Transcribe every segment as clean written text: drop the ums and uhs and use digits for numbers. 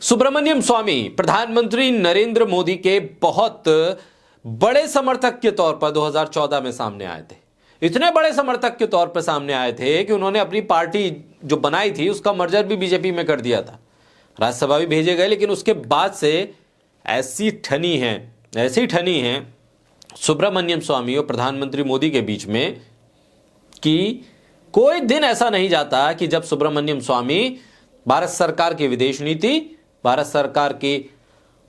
सुब्रमण्यम स्वामी प्रधानमंत्री नरेंद्र मोदी के बहुत बड़े समर्थक के तौर पर 2014 में सामने आए थे। इतने बड़े समर्थक के तौर पर सामने आए थे कि उन्होंने अपनी पार्टी जो बनाई थी उसका मर्जर भी बीजेपी में कर दिया था। राज्यसभा भी भेजे गए, लेकिन उसके बाद से ऐसी ठनी है सुब्रमण्यम स्वामी और प्रधानमंत्री मोदी के बीच में कि कोई दिन ऐसा नहीं जाता कि जब सुब्रमण्यम स्वामी भारत सरकार की विदेश नीति, भारत सरकार की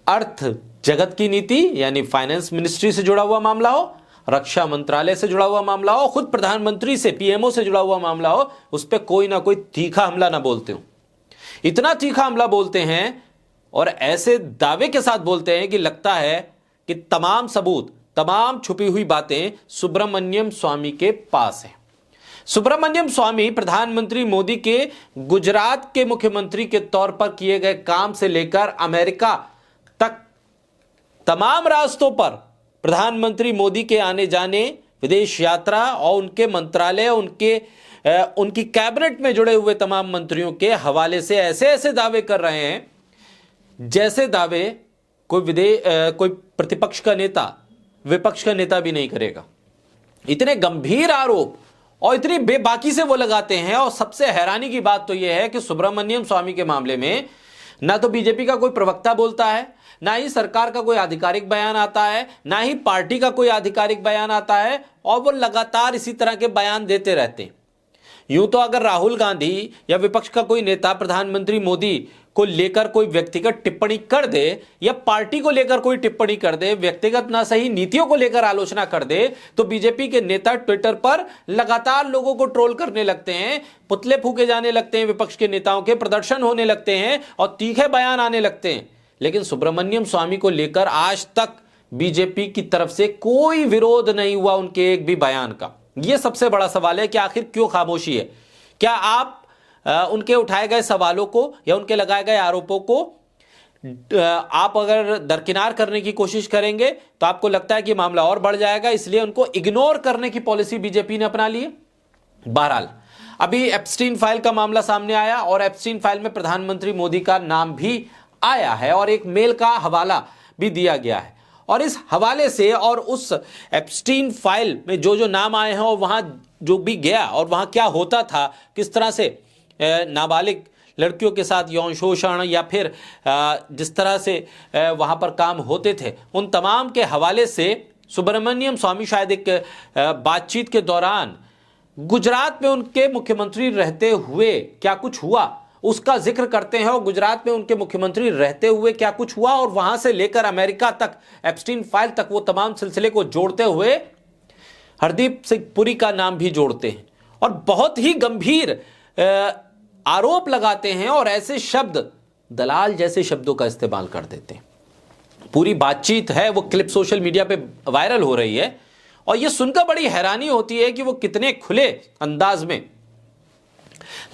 अर्थ जगत की नीति यानी फाइनेंस मिनिस्ट्री से जुड़ा हुआ मामला हो, रक्षा मंत्रालय से जुड़ा हुआ मामला हो, खुद प्रधानमंत्री से पीएमओ से जुड़ा हुआ मामला हो, उस पर कोई ना कोई तीखा हमला ना बोलते हो। इतना तीखा हमला बोलते हैं और ऐसे दावे के साथ बोलते हैं कि लगता है कि तमाम सबूत, तमाम छुपी हुई बातें सुब्रमण्यम स्वामी के पास है। सुब्रमण्यम स्वामी प्रधानमंत्री मोदी के गुजरात के मुख्यमंत्री के तौर पर किए गए काम से लेकर अमेरिका तक तमाम रास्तों पर प्रधानमंत्री मोदी के आने जाने, विदेश यात्रा और उनके मंत्रालय, उनकी कैबिनेट में जुड़े हुए तमाम मंत्रियों के हवाले से ऐसे ऐसे दावे कर रहे हैं जैसे दावे कोई प्रतिपक्ष का नेता, विपक्ष का नेता भी नहीं करेगा। इतने गंभीर आरोप और इतनी बेबाकी से वो लगाते हैं। और सबसे हैरानी की बात तो यह है कि सुब्रमण्यम स्वामी के मामले में ना तो बीजेपी का कोई प्रवक्ता बोलता है, ना ही सरकार का कोई आधिकारिक बयान आता है, ना ही पार्टी का कोई आधिकारिक बयान आता है, और वो लगातार इसी तरह के बयान देते रहते हैं। यूं तो अगर राहुल गांधी या विपक्ष का कोई नेता प्रधानमंत्री मोदी को लेकर कोई व्यक्तिगत टिप्पणी कर दे या पार्टी को लेकर कोई टिप्पणी कर दे, व्यक्तिगत ना सही नीतियों को लेकर आलोचना कर दे, तो बीजेपी के नेता ट्विटर पर लगातार लोगों को ट्रोल करने लगते हैं, पुतले फूके जाने लगते हैं, विपक्ष के नेताओं के प्रदर्शन होने लगते हैं और तीखे बयान आने लगते हैं। लेकिन सुब्रमण्यम स्वामी को लेकर आज तक बीजेपी की तरफ से कोई विरोध नहीं हुआ उनके एक भी बयान का। यह सबसे बड़ा सवाल है कि आखिर क्यों खामोशी है। क्या आप उनके उठाए गए सवालों को या उनके लगाए गए आरोपों को आप अगर दरकिनार करने की कोशिश करेंगे तो आपको लगता है कि मामला और बढ़ जाएगा, इसलिए उनको इग्नोर करने की पॉलिसी बीजेपी ने अपना ली है। बहरहाल अभी एप्स्टीन फाइल का मामला सामने आया और एप्स्टीन फाइल में प्रधानमंत्री मोदी का नाम भी आया है और एक मेल का हवाला भी दिया गया है। और इस हवाले से और उस एप्स्टीन फाइल में जो जो नाम आए हैं और वहां जो भी गया और वहां क्या होता था, किस तरह से नाबालिग लड़कियों के साथ यौन शोषण या फिर जिस तरह से वहां पर काम होते थे, उन तमाम के हवाले से सुब्रमण्यम स्वामी शायद एक बातचीत के दौरान गुजरात में उनके मुख्यमंत्री रहते हुए क्या कुछ हुआ उसका जिक्र करते हैं। और गुजरात में उनके मुख्यमंत्री रहते हुए क्या कुछ हुआ और वहां से लेकर अमेरिका तक, एप्स्टीन फाइल तक, वो तमाम सिलसिले को जोड़ते हुए हरदीप सिंह पुरी का नाम भी जोड़ते हैं और बहुत ही गंभीर आरोप लगाते हैं और ऐसे शब्द, दलाल जैसे शब्दों का इस्तेमाल कर देते हैं। पूरी बातचीत है वो क्लिप सोशल मीडिया पे वायरल हो रही है और ये सुनकर बड़ी हैरानी होती है कि वो कितने खुले अंदाज में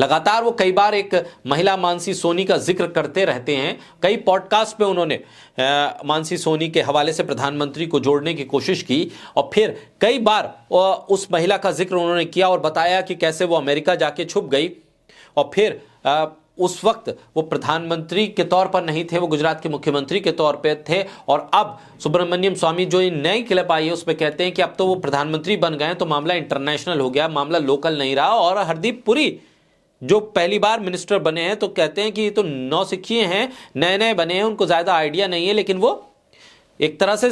लगातार वो कई बार एक महिला मानसी सोनी का जिक्र करते रहते हैं। कई पॉडकास्ट पे उन्होंने मानसी सोनी के हवाले से प्रधानमंत्री को जोड़ने की कोशिश की और फिर कई बार उस महिला का जिक्र उन्होंने किया और बताया कि कैसे वो अमेरिका जाके छुप गई और फिर उस वक्त वो प्रधानमंत्री के तौर पर नहीं थे, वो गुजरात के मुख्यमंत्री के तौर पे थे। और अब सुब्रमण्यम स्वामी जो नई क्लिप आई है उसमें कहते हैं कि अब तो वो प्रधानमंत्री बन गए तो मामला इंटरनेशनल हो गया, मामला लोकल नहीं रहा। और हरदीप पुरी जो पहली बार मिनिस्टर बने हैं तो कहते हैं कि ये तो नौसिखिए हैं, नए नए बने हैं, उनको ज्यादा आइडिया नहीं है, लेकिन वो एक तरह से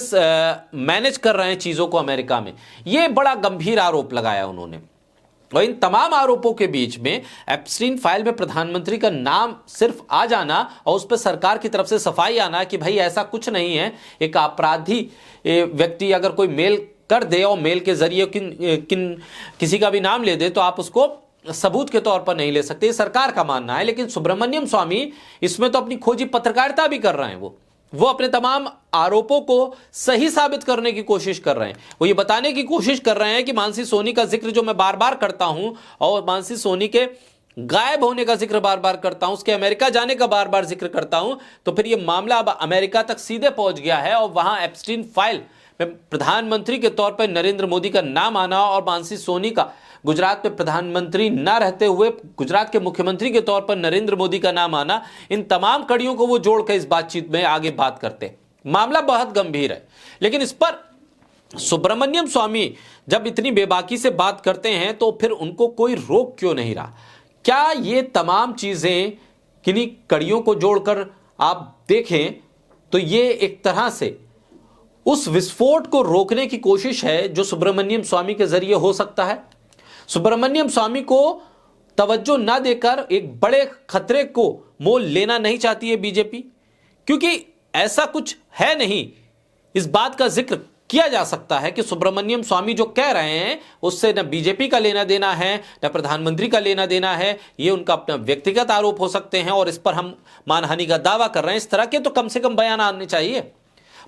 मैनेज कर रहे हैं चीजों को अमेरिका में। ये बड़ा गंभीर आरोप लगाया उन्होंने। और इन तमाम आरोपों के बीच में एप्स्टीन फाइल में प्रधानमंत्री का नाम सिर्फ आ जाना और उस पर सरकार की तरफ से सफाई आना कि भाई ऐसा कुछ नहीं है। एक अपराधी व्यक्ति अगर कोई मेल कर दे और मेल के जरिए किसी का भी नाम ले दे तो आप उसको सबूत के तौर पर नहीं ले सकते, ये सरकार का मानना है। लेकिन सुब्रमण्यम स्वामी इसमें तो अपनी खोजी पत्रकारिता भी कर रहे हैं। वो अपने तमाम आरोपों को सही साबित करने की कोशिश कर रहे हैं। वो ये बताने की कोशिश कर रहे हैं कि मानसी सोनी का जिक्र जो मैं बार बार करता हूं और मानसी सोनी के गायब होने का जिक्र बार बार करता हूं, उसके अमेरिका जाने का बार बार जिक्र करता हूं, तो फिर ये मामला अब अमेरिका तक सीधे पहुंच गया है और वहां एप्स्टीन फाइल में प्रधानमंत्री के तौर पर नरेंद्र मोदी का नाम आना और मानसी सोनी का गुजरात में प्रधानमंत्री न रहते हुए गुजरात के मुख्यमंत्री के तौर पर नरेंद्र मोदी का नाम आना, इन तमाम कड़ियों को वो जोड़कर इस बातचीत में आगे बात करते हैं। मामला बहुत गंभीर है, लेकिन इस पर सुब्रमण्यम स्वामी जब इतनी बेबाकी से बात करते हैं तो फिर उनको कोई रोक क्यों नहीं रहा? क्या ये तमाम चीजें किन्हीं कड़ियों को जोड़कर आप देखें तो ये एक तरह से उस विस्फोट को रोकने की कोशिश है जो सुब्रमण्यम स्वामी के जरिए हो सकता है। सुब्रमण्यम स्वामी को तवज्जो ना देकर एक बड़े खतरे को मोल लेना नहीं चाहती है बीजेपी, क्योंकि ऐसा कुछ है नहीं। इस बात का जिक्र किया जा सकता है कि सुब्रमण्यम स्वामी जो कह रहे हैं उससे न बीजेपी का लेना देना है न प्रधानमंत्री का लेना देना है। ये उनका अपना व्यक्तिगत आरोप हो सकते हैं और इस पर हम मानहानि का दावा कर रहे हैं। इस तरह के तो कम से कम बयान आने चाहिए।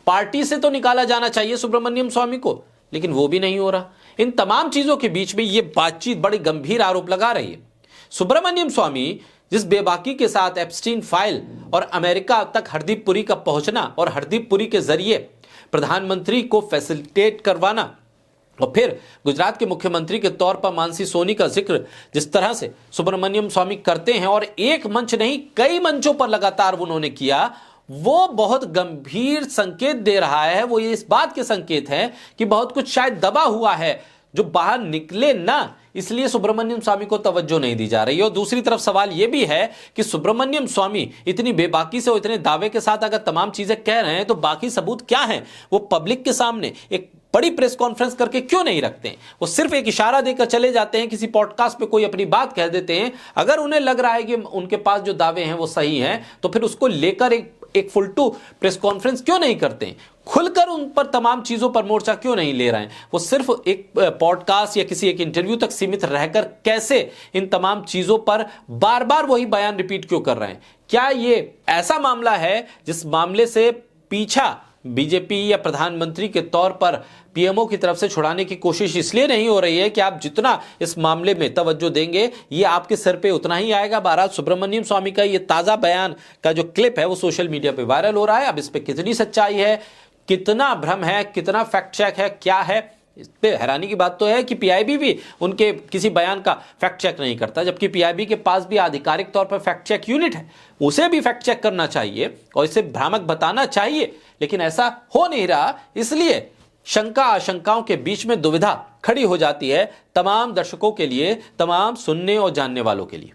पार्टी से तो निकाला जाना चाहिए सुब्रमण्यम स्वामी को, लेकिन वो भी नहीं हो रहा। इन तमाम चीजों के बीच में ये बातचीत बड़ी गंभीर आरोप लगा रही है। सुब्रमण्यम स्वामी जिस बेबाकी के साथ एप्स्टीन फाइल और अमेरिका तक हरदीप पुरी का पहुंचना और हरदीप पुरी के जरिए प्रधानमंत्री को फैसिलिटेट करवाना और फिर गुजरात के मुख्यमंत्री के तौर पर मानसी सोनी का जिक्र जिस तरह से सुब्रमण्यम स्वामी करते हैं और एक मंच नहीं कई मंचों पर लगातार उन्होंने किया, वो बहुत गंभीर संकेत दे रहा है। वो ये इस बात के संकेत है कि बहुत कुछ शायद दबा हुआ है जो बाहर निकले ना, इसलिए सुब्रमण्यम स्वामी को तवज्जो नहीं दी जा रही है। और दूसरी तरफ सवाल यह भी है कि सुब्रमण्यम स्वामी इतनी बेबाकी से और इतने दावे के साथ अगर तमाम चीजें कह रहे हैं तो बाकी सबूत क्या हैं? वो पब्लिक के सामने एक बड़ी प्रेस कॉन्फ्रेंस करके क्यों नहीं रखते हैं? वो सिर्फ एक इशारा देकर चले जाते हैं, किसी पॉडकास्ट पे कोई अपनी बात कह देते हैं। अगर उन्हें लग रहा है कि उनके पास जो दावे हैं वो सही हैं तो फिर उसको लेकर एक फुल टू प्रेस कॉन्फ्रेंस क्यों नहीं करते हैं? खुलकर उन पर तमाम चीजों पर मोर्चा क्यों नहीं ले रहे हैं? वो सिर्फ एक पॉडकास्ट या किसी एक इंटरव्यू तक सीमित रहकर कैसे इन तमाम चीजों पर बार बार वही बयान रिपीट क्यों कर रहे हैं? क्या ये ऐसा मामला है जिस मामले से पीछा बीजेपी या प्रधानमंत्री के तौर पर पीएमओ की तरफ से छुड़ाने की कोशिश इसलिए नहीं हो रही है कि आप जितना इस मामले में तवज्जो देंगे ये आपके सर पे उतना ही आएगा? बहरहाल सुब्रमण्यम स्वामी का ये ताजा बयान का जो क्लिप है वो सोशल मीडिया पे वायरल हो रहा है। अब इस पे कितनी सच्चाई है, कितना भ्रम है, कितना फैक्ट चेक है, क्या है? इस पे हैरानी की बात तो है कि पीआईबी भी उनके किसी बयान का फैक्ट चेक नहीं करता, जबकि पीआईबी के पास भी आधिकारिक तौर पर फैक्ट चेक यूनिट है। उसे भी फैक्ट चेक करना चाहिए और इसे भ्रामक बताना चाहिए, लेकिन ऐसा हो नहीं रहा। इसलिए शंका आशंकाओं के बीच में दुविधा खड़ी हो जाती है तमाम दर्शकों के लिए, तमाम सुनने और जानने वालों के लिए।